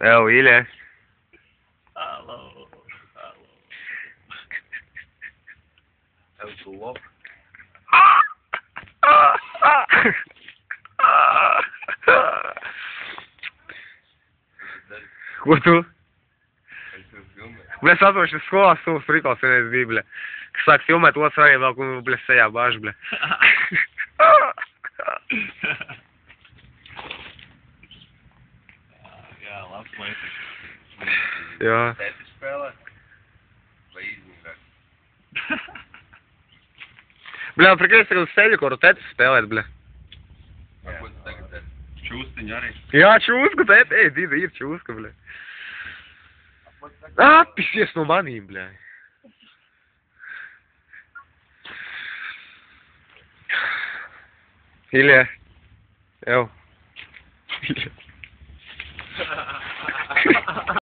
Evo, Ilja. Alo. Evo tu lop. Ko tu? Bļa, saproši, skolā sūs prikals vienreiz bija, bļa. Kas sāk filmēt, otrs arī vēl, ko, bļa, sejā bāž, bļa. Jā, labs meitiņš. Jā. Tēti spēlē? Vai iznīgāk? Bļa, prikais tagad seļu, ko tētis spēlēt, bļa. Ko tu tagad dari? Čūstiņu arī? Jā, čūska, tēti, ej, dīda, ir čūska, bļa. Atpisies no manīm, bļa. Ilja. Evo. Ilja.